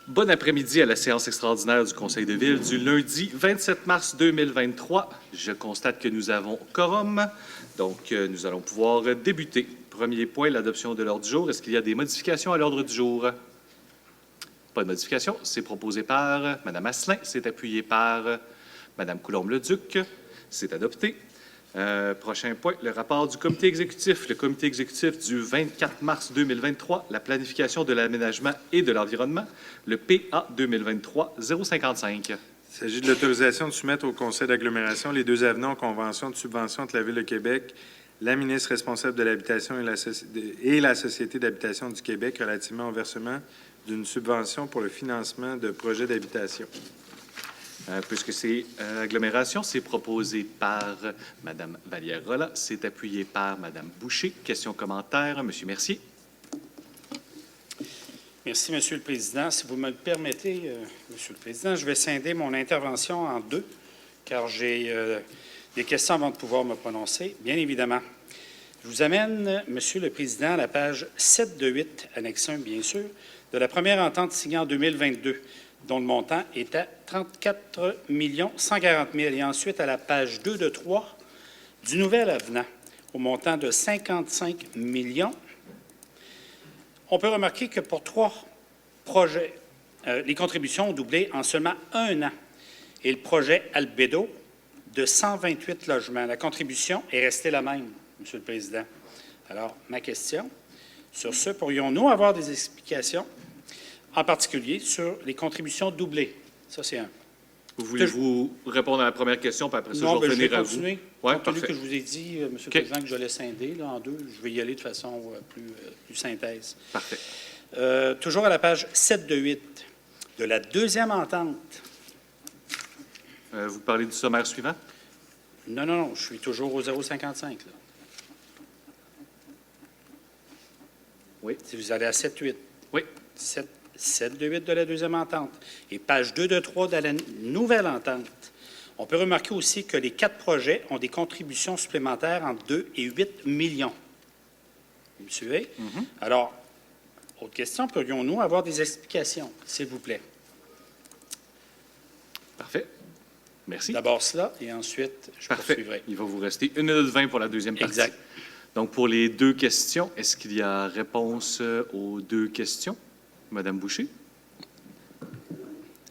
Bon après-midi à la séance extraordinaire du Conseil de ville du lundi 27 mars 2023. Je constate que nous avons quorum, donc nous allons pouvoir débuter. Premier point, l'adoption de l'ordre du jour. Est-ce qu'il y a des modifications à l'ordre du jour? Pas de modification. C'est proposé par Mme Asselin. C'est appuyé par Mme Coulombe-Leduc. C'est adopté. Prochain point, le rapport du comité exécutif. Le comité exécutif du 24 mars 2023, la planification de l'aménagement et de l'environnement, le PA 2023-055. Il s'agit de l'autorisation de soumettre au conseil d'agglomération les deux avenants aux conventions de subvention entre la Ville de Québec, la ministre responsable de l'habitation et la Société d'habitation du Québec relativement au versement d'une subvention pour le financement de projets d'habitation. Puisque c'est agglomération, c'est proposé par Mme Vallière-Rolla, c'est appuyé par Mme Boucher. Questions, commentaires, M. Mercier. Merci, Monsieur le Président. Si vous me le permettez, Monsieur le Président, je vais scinder mon intervention en deux, car j'ai des questions avant de pouvoir me prononcer, bien évidemment. Je vous amène, Monsieur le Président, à la page 7 de 8, annexe 1, bien sûr, de la première entente signée en 2022, dont le montant est à 34 140 000 et ensuite à la page 2 de 3 du nouvel avenant au montant de 55 millions. On peut remarquer que pour 3 projets, les contributions ont doublé en seulement 1 an. Et le projet Albedo de 128 logements, la contribution est restée la même, Monsieur le Président. Alors, ma question, sur ce, pourrions-nous avoir des explications, en particulier sur les contributions doublées? Ça, c'est un. Voulez-vous répondre à la première question, puis après ça, Non, je vais je vais revenir à vous? continuer. Oui, Compte tenu parfait. que je vous ai dit, Monsieur le Président, que je l'ai scindé là, en deux, je vais y aller de façon plus synthèse. Parfait. Toujours à la page 7 de 8 de la deuxième entente. Vous parlez du sommaire suivant? Non, je suis toujours au 0,55. Là. Oui. Si vous allez à 7-8. Oui. 7 de 8 de la deuxième entente. Et page 2 de 3 de la nouvelle entente. On peut remarquer aussi que les 4 projets ont des contributions supplémentaires entre 2 et 8 millions. Vous me suivez? Alors, autre question, pourrions-nous avoir des explications, s'il vous plaît? Parfait. Merci. D'abord cela, et ensuite, je poursuivrai. Il va vous rester 1 minute 20 pour la deuxième partie. Exact. Donc, pour les 2 questions, est-ce qu'il y a réponse aux 2 questions? Madame Boucher?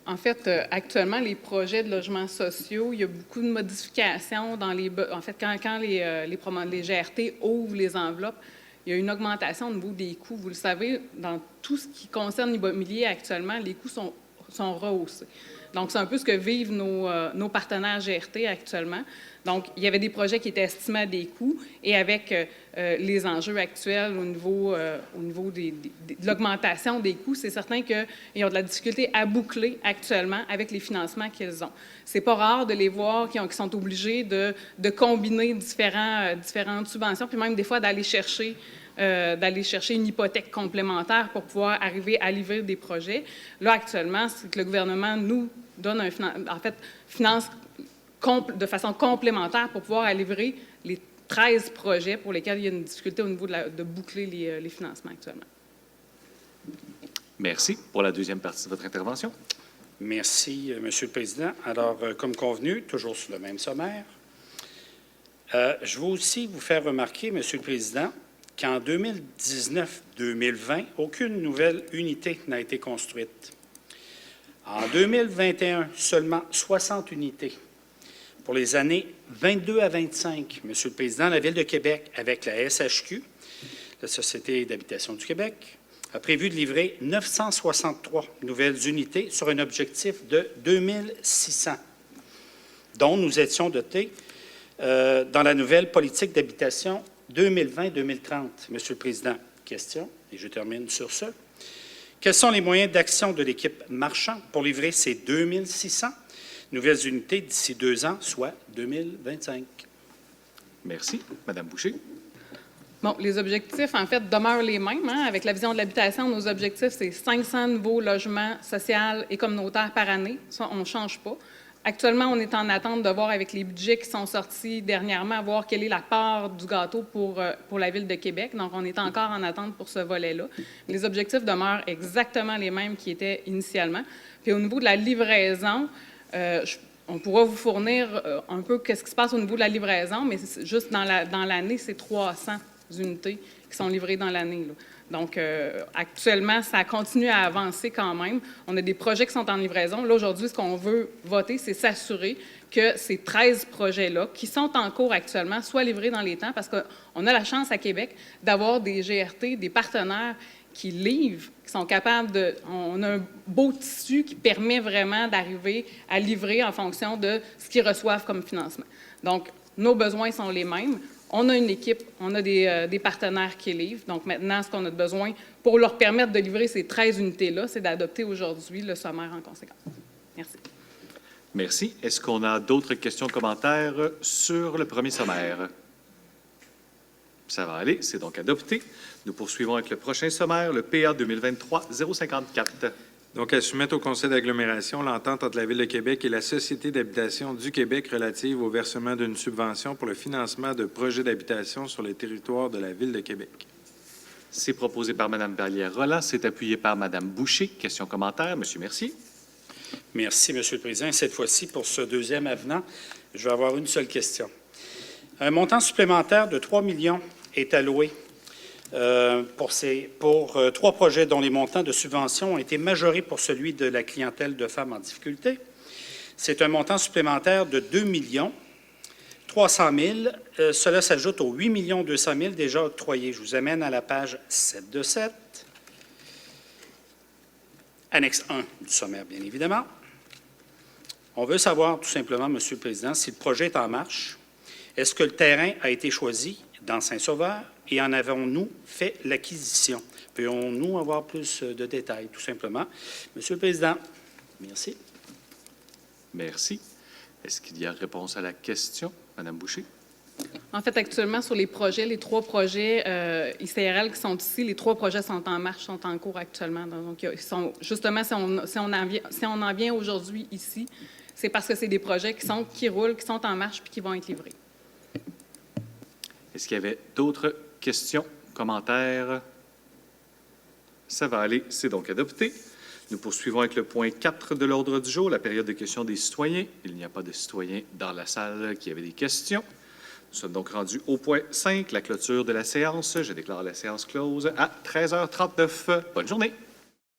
En fait, actuellement, les projets de logements sociaux, il y a beaucoup de modifications dans les... En fait, quand les GRT ouvrent les enveloppes, il y a une augmentation au niveau des coûts. Vous le savez, dans tout ce qui concerne l'immobilier actuellement, les coûts sont rehaussés. Donc, c'est un peu ce que vivent nos partenaires GRT actuellement. Donc, il y avait des projets qui étaient estimés à des coûts et avec les enjeux actuels au niveau de l'augmentation des coûts, c'est certain qu'ils ont de la difficulté à boucler actuellement avec les financements qu'ils ont. C'est pas rare de les voir qui sont obligés de combiner différentes subventions, puis même des fois d'aller chercher une hypothèque complémentaire pour pouvoir arriver à livrer des projets. Là, actuellement, c'est que le gouvernement nous donne finance de façon complémentaire pour pouvoir aller livrer les 13 projets pour lesquels il y a une difficulté au niveau de boucler les financements actuellement. Merci. Pour la deuxième partie de votre intervention. Merci, Monsieur le Président. Alors, comme convenu, toujours sur le même sommaire, je veux aussi vous faire remarquer, Monsieur le Président, qu'en 2019-2020, aucune nouvelle unité n'a été construite. En 2021, seulement 60 unités. Pour les années 22 à 25, Monsieur le Président, la Ville de Québec, avec la SHQ, la Société d'habitation du Québec, a prévu de livrer 963 nouvelles unités sur un objectif de 2600, dont nous étions dotés dans la nouvelle politique d'habitation 2020-2030. Monsieur le Président, question, et je termine sur ce. Quels sont les moyens d'action de l'équipe Marchand pour livrer ces 2600 nouvelles unités d'ici 2 ans, soit 2025? Merci. Madame Boucher. Bon, les objectifs, en fait, demeurent les mêmes. Avec la vision de l'habitation, nos objectifs, c'est 500 nouveaux logements sociaux et communautaires par année. Ça, on ne change pas. Actuellement, on est en attente de voir avec les budgets qui sont sortis dernièrement, voir quelle est la part du gâteau pour la Ville de Québec. Donc, on est encore en attente pour ce volet-là. Les objectifs demeurent exactement les mêmes qui étaient initialement. Puis au niveau de la livraison, on pourra vous fournir un peu qu'est-ce qui se passe au niveau de la livraison, mais juste dans l'année, c'est 300 unités qui sont livrées dans l'année, là. Donc, actuellement, ça continue à avancer quand même. On a des projets qui sont en livraison. Là, aujourd'hui, ce qu'on veut voter, c'est s'assurer que ces 13 projets-là, qui sont en cours actuellement, soient livrés dans les temps, parce qu'on a la chance à Québec d'avoir des GRT, des partenaires qui livrent, qui sont capables de... On a un beau tissu qui permet vraiment d'arriver à livrer en fonction de ce qu'ils reçoivent comme financement. Donc, nos besoins sont les mêmes. On a une équipe, on a des partenaires qui livrent. Donc maintenant, ce qu'on a besoin pour leur permettre de livrer ces 13 unités-là, c'est d'adopter aujourd'hui le sommaire en conséquence. Merci. Merci. Est-ce qu'on a d'autres questions, commentaires sur le premier sommaire? Ça va aller, c'est donc adopté. Nous poursuivons avec le prochain sommaire, le PA 2023-054. Donc, à soumettre au Conseil d'agglomération l'entente entre la Ville de Québec et la Société d'habitation du Québec relative au versement d'une subvention pour le financement de projets d'habitation sur le territoire de la Ville de Québec. C'est proposé par Mme Berlière-Rolland, c'est appuyé par Mme Boucher. Questions, commentaires? Monsieur Mercier. Merci, Monsieur le Président. Cette fois-ci, pour ce deuxième avenant, je vais avoir une seule question. Un montant supplémentaire de 3 millions est alloué pour trois projets dont les montants de subvention ont été majorés pour celui de la clientèle de femmes en difficulté. C'est un montant supplémentaire de 2 300 000. Cela s'ajoute aux 8 200 000 déjà octroyés. Je vous amène à la page 7 de 7, annexe 1 du sommaire, bien évidemment. On veut savoir tout simplement, Monsieur le Président, si le projet est en marche. Est-ce que le terrain a été choisi dans Saint-Sauveur et en avons-nous fait l'acquisition? Pouvons-nous avoir plus de détails, tout simplement? Monsieur le Président, merci. Merci. Est-ce qu'il y a réponse à la question? Madame Boucher. En fait, actuellement, sur les projets, les trois projets ICRL qui sont ici, les trois projets sont en marche, sont en cours actuellement. Donc, ils sont, justement, si on en vient aujourd'hui ici, c'est parce que c'est des projets qui roulent, qui sont en marche puis qui vont être livrés. Est-ce qu'il y avait d'autres questions, commentaires? Ça va aller, c'est donc adopté. Nous poursuivons avec le point 4 de l'ordre du jour, la période de questions des citoyens. Il n'y a pas de citoyens dans la salle qui avaient des questions. Nous sommes donc rendus au point 5, la clôture de la séance. Je déclare la séance close à 13h39. Bonne journée.